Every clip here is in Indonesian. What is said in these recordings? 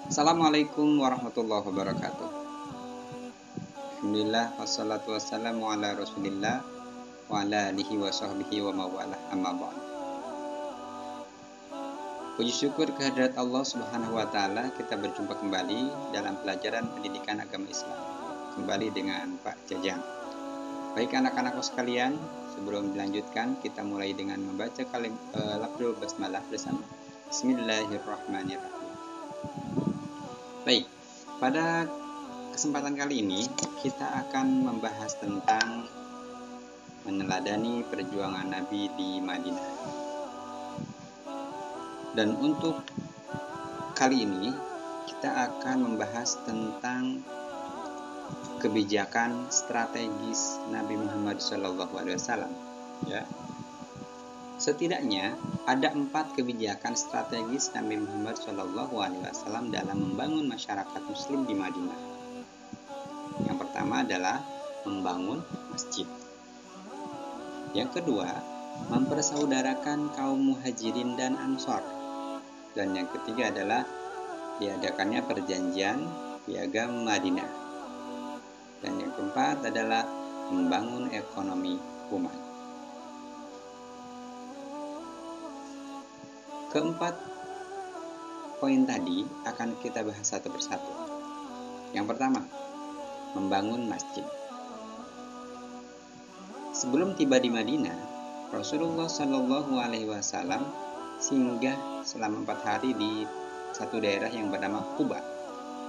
Assalamualaikum warahmatullahi wabarakatuh. Alhamdulillah wassalatu wassalamu ala Rasulillah wa ala alihi wa sahbihi wa mawalah amma ba'd. Puji syukur kehadirat Allah Subhanahu wa taala, kita berjumpa kembali dalam pelajaran pendidikan agama Islam. Kembali dengan Pak Jajang. Baik anak-anakku sekalian, sebelum dilanjutkan kita mulai dengan membaca lafzul basmalah bersama. Bismillahirrahmanirrahim. Baik, pada kesempatan kali ini kita akan membahas tentang meneladani perjuangan Nabi di Madinah. Dan untuk kali ini kita akan membahas tentang kebijakan strategis Nabi Muhammad SAW. Ya. Setidaknya ada 4 kebijakan strategis Nabi Muhammad SAW dalam membangun masyarakat Muslim di Madinah. Yang pertama adalah membangun masjid. Yang kedua, mempersaudarakan kaum muhajirin dan ansor. Dan yang ketiga adalah diadakannya perjanjian piagam Madinah. Dan yang keempat adalah membangun ekonomi umat. Keempat poin tadi akan kita bahas satu persatu. Yang pertama, membangun masjid. Sebelum tiba di Madinah, Rasulullah SAW singgah selama 4 hari di satu daerah yang bernama Quba,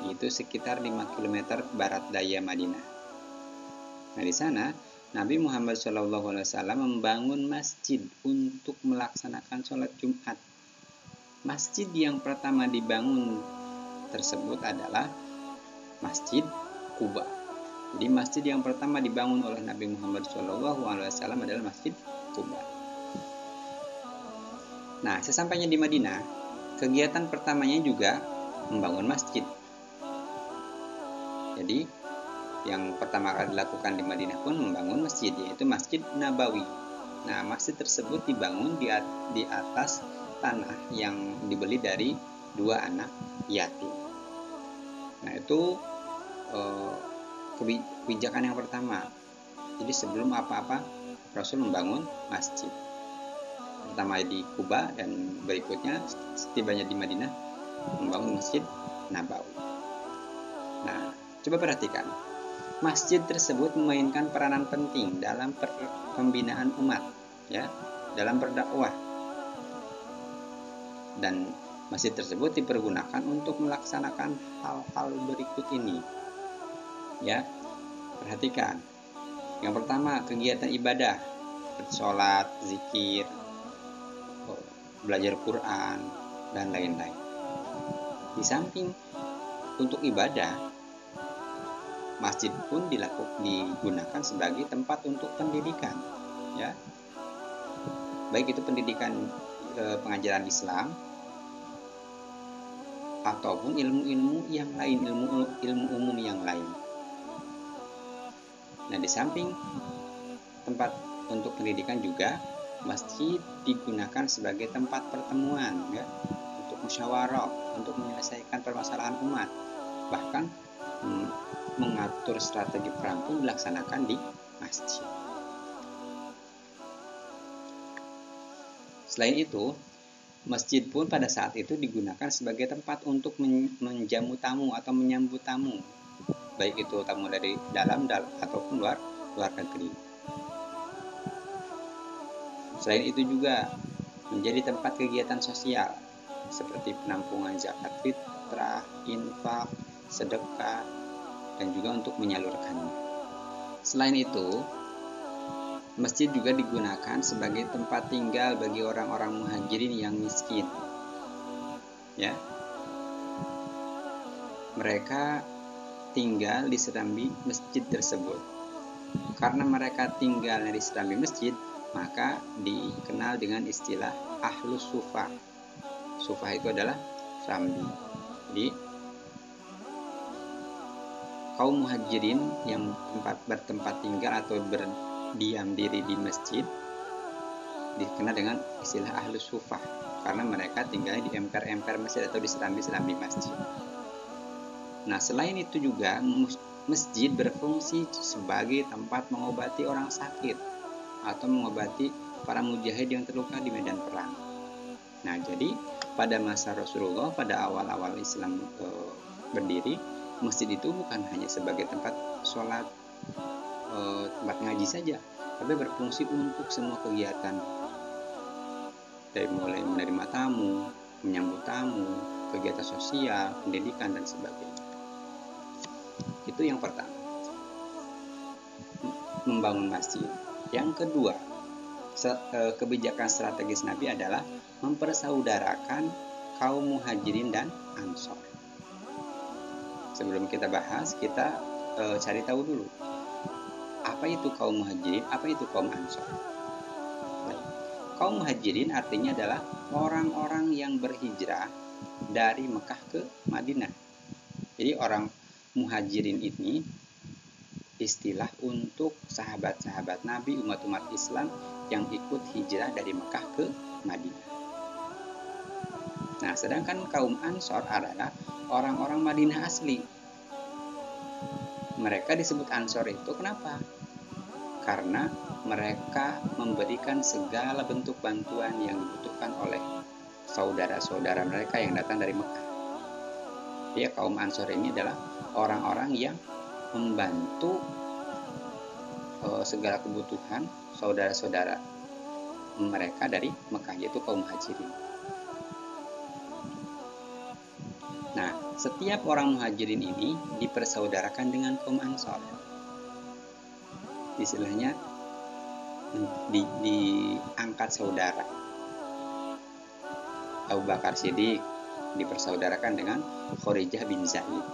yaitu sekitar 5 km barat daya Madinah. Nah, di sana Nabi Muhammad SAW membangun masjid untuk melaksanakan sholat Jumat. Masjid yang pertama dibangun tersebut adalah Masjid Quba. Jadi masjid yang pertama dibangun oleh Nabi Muhammad SAW adalah Masjid Quba. Nah, sesampainya di Madinah, kegiatan pertamanya juga membangun masjid. Jadi, yang pertama kali dilakukan di Madinah pun membangun masjid, yaitu Masjid Nabawi. Nah, masjid tersebut dibangun di atas tanah yang dibeli dari 2 anak yatim. Nah, itu kebijakan yang pertama. Jadi sebelum apa-apa, Rasul membangun masjid. Pertama di Kuba dan berikutnya setibanya di Madinah membangun Masjid Nabawi. Nah, coba perhatikan. Masjid tersebut memainkan peranan penting dalam pembinaan umat, ya, dalam berdakwah. Dan masjid tersebut dipergunakan untuk melaksanakan hal-hal berikut ini. Ya, perhatikan. Yang pertama, kegiatan ibadah, sholat, zikir, belajar Quran, dan lain-lain. Di samping untuk ibadah, masjid pun digunakan sebagai tempat untuk pendidikan, ya, baik itu pendidikan pengajaran Islam ataupun ilmu-ilmu yang lain, ilmu umum yang lain. Nah, di samping tempat untuk pendidikan juga masjid digunakan sebagai tempat pertemuan, ya, untuk musyawarah, untuk menyelesaikan permasalahan umat. Bahkan mengatur strategi perang pun dilaksanakan di masjid. Selain itu, masjid pun pada saat itu digunakan sebagai tempat untuk menjamu tamu atau menyambut tamu, baik itu tamu dari dalam ataupun luar negeri. Selain itu juga menjadi tempat kegiatan sosial seperti penampungan zakat fitrah, infak, sedekah, dan juga untuk menyalurkannya. Selain itu, masjid juga digunakan sebagai tempat tinggal bagi orang-orang muhajirin yang miskin. Ya. Mereka tinggal di serambi masjid tersebut. Karena mereka tinggal di serambi masjid, maka dikenal dengan istilah Ahlus Sufah. Sufah itu adalah serambi. Jadi kaum muhajirin yang bertempat tinggal atau berdiam diri di masjid dikenal dengan istilah Ahlus Sufah, karena mereka tinggal di emper-emper masjid atau di serambi-serambi masjid. Nah, selain itu juga masjid berfungsi sebagai tempat mengobati orang sakit atau mengobati para mujahid yang terluka di medan perang. Nah, jadi pada masa Rasulullah, pada awal-awal Islam berdiri, masjid itu bukan hanya sebagai tempat sholat, tempat ngaji saja, tapi berfungsi untuk semua kegiatan, dari mulai menerima tamu, menyambut tamu, kegiatan sosial, pendidikan, dan sebagainya. Itu yang pertama, membangun masjid. Yang kedua, kebijakan strategis Nabi adalah mempersaudarakan kaum muhajirin dan ansor. Sebelum kita bahas, kita cari tahu dulu, apa itu kaum muhajirin, apa itu kaum ansor. Baik. Kaum muhajirin artinya adalah orang-orang yang berhijrah dari Mekah ke Madinah. Jadi orang muhajirin ini istilah untuk sahabat-sahabat Nabi, umat-umat Islam yang ikut hijrah dari Mekah ke Madinah. Nah, sedangkan kaum Ansor adalah orang-orang Madinah asli. Mereka disebut Ansor itu kenapa? Karena mereka memberikan segala bentuk bantuan yang dibutuhkan oleh saudara-saudara mereka yang datang dari Mekah. Ya, kaum Ansor ini adalah orang-orang yang membantu segala kebutuhan saudara-saudara mereka dari Mekah, yaitu kaum muhajirin. Nah, setiap orang muhajirin ini dipersaudarakan dengan kaum Ansor. Istilahnya diangkat saudara. Abu Bakar Siddiq dipersaudarakan dengan Kharijah bin Zaid.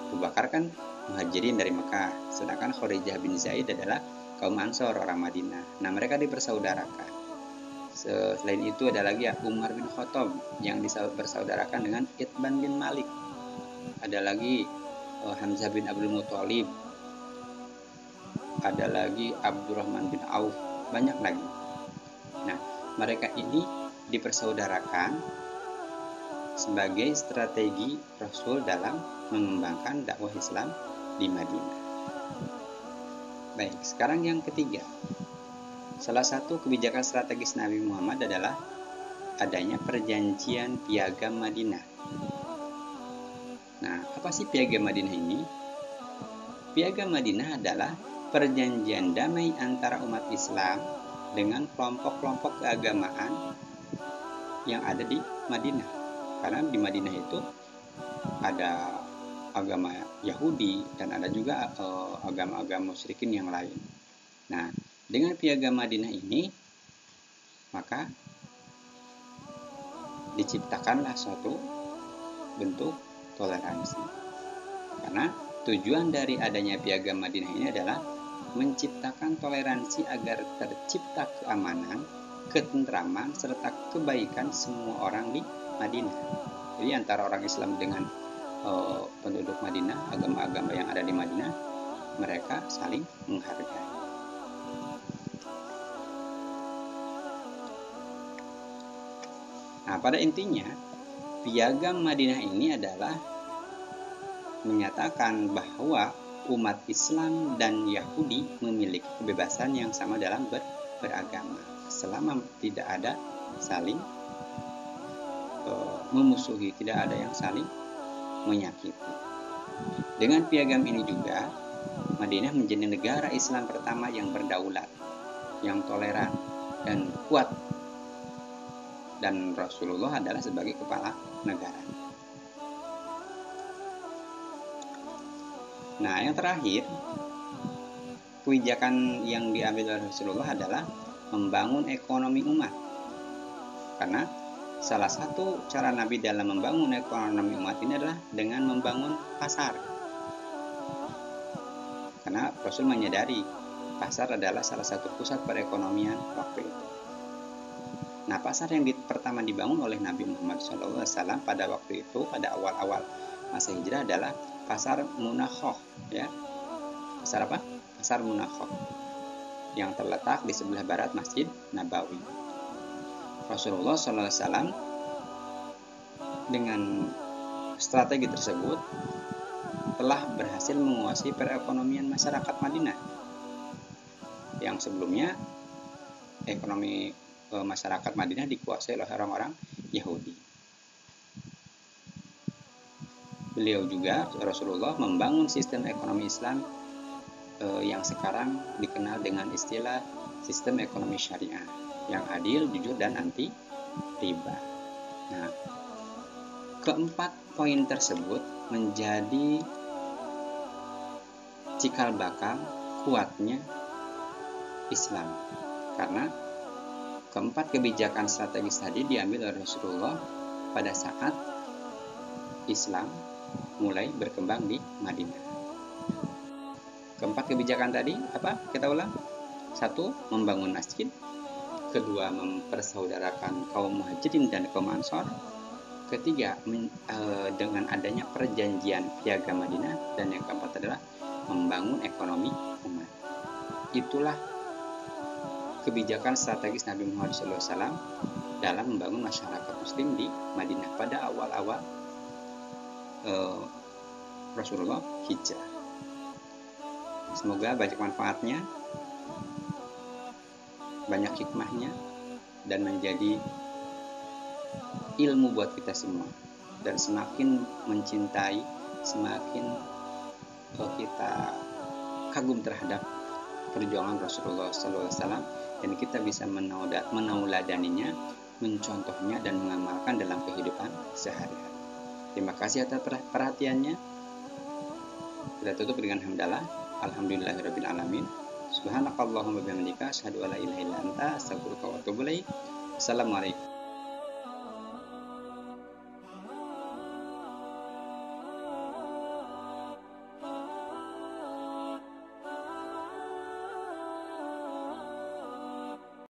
Abu Bakar kan muhajirin dari Mekah, sedangkan Kharijah bin Zaid adalah kaum Ansor, orang Madinah. Nah, mereka dipersaudarakan. Selain itu ada lagi Umar bin Khattab yang dipersaudarakan dengan Itban bin Malik. Ada lagi Hamzah bin Abdul Muthalib. Ada lagi Abdurrahman bin Auf. Banyak lagi. Nah, mereka ini dipersaudarakan sebagai strategi Rasul dalam mengembangkan dakwah Islam di Madinah. Baik, sekarang yang ketiga. Salah satu kebijakan strategis Nabi Muhammad adalah adanya perjanjian Piagam Madinah. Nah, apa sih Piagam Madinah ini? Piagam Madinah adalah perjanjian damai antara umat Islam dengan kelompok-kelompok keagamaan yang ada di Madinah. Karena di Madinah itu ada agama Yahudi dan ada juga agama-agama musyrikin yang lain. Nah, dengan Piagam Madinah ini, maka diciptakanlah suatu bentuk toleransi. Karena tujuan dari adanya Piagam Madinah ini adalah menciptakan toleransi agar tercipta keamanan, ketentraman, serta kebaikan semua orang di Madinah. Jadi antara orang Islam dengan penduduk Madinah, agama-agama yang ada di Madinah, mereka saling menghargai. Nah, pada intinya, Piagam Madinah ini adalah menyatakan bahwa umat Islam dan Yahudi memiliki kebebasan yang sama dalam beragama, selama tidak ada saling memusuhi, tidak ada yang saling menyakiti. Dengan piagam ini juga, Madinah menjadi negara Islam pertama yang berdaulat, yang toleran dan kuat, dan Rasulullah adalah sebagai kepala negara. Nah, yang terakhir, kebijakan yang diambil oleh Rasulullah adalah membangun ekonomi umat. Karena salah satu cara Nabi dalam membangun ekonomi umat ini adalah dengan membangun pasar. Karena Rasul menyadari pasar adalah salah satu pusat perekonomian waktu itu. Nah, pasar yang pertama dibangun oleh Nabi Muhammad SAW pada waktu itu, pada awal-awal masa hijrah adalah pasar Munakhoh, ya. Pasar apa? Pasar Munakhoh yang terletak di sebelah barat Masjid Nabawi. Rasulullah SAW dengan strategi tersebut telah berhasil menguasai perekonomian masyarakat Madinah. Yang sebelumnya ekonomi masyarakat Madinah dikuasai oleh orang-orang Yahudi. Beliau juga, Rasulullah, membangun sistem ekonomi Islam yang sekarang dikenal dengan istilah sistem ekonomi syariah, yang adil, jujur, dan anti riba. Nah, keempat poin tersebut menjadi cikal bakal kuatnya Islam, karena keempat kebijakan strategis tadi diambil oleh Rasulullah pada saat Islam mulai berkembang di Madinah. Keempat kebijakan tadi apa? Kita ulang. 1. Membangun masjid. 2. Mempersaudarakan kaum muhajirin dan kaum ansor. 3. Dengan adanya perjanjian piagam Madinah. Dan yang keempat adalah membangun ekonomi umat. Itulah kebijakan strategis Nabi Muhammad SAW dalam membangun masyarakat muslim di Madinah pada awal-awal Rasulullah hijrah. Semoga banyak manfaatnya, banyak hikmahnya, dan menjadi ilmu buat kita semua. Dan semakin mencintai, semakin kita kagum terhadap perjuangan Rasulullah SAW, dan kita bisa menauladaninya, mencontohnya, dan mengamalkan dalam kehidupan sehari-hari. Terima kasih atas perhatiannya. Kita tutup dengan hamdalah. Alhamdulillahirabbil alamin. Subhanakallahumma bihamdika asyhadu an la ilaha illa anta astaghfiruka wa atubu ilaik. Assalamualaikum.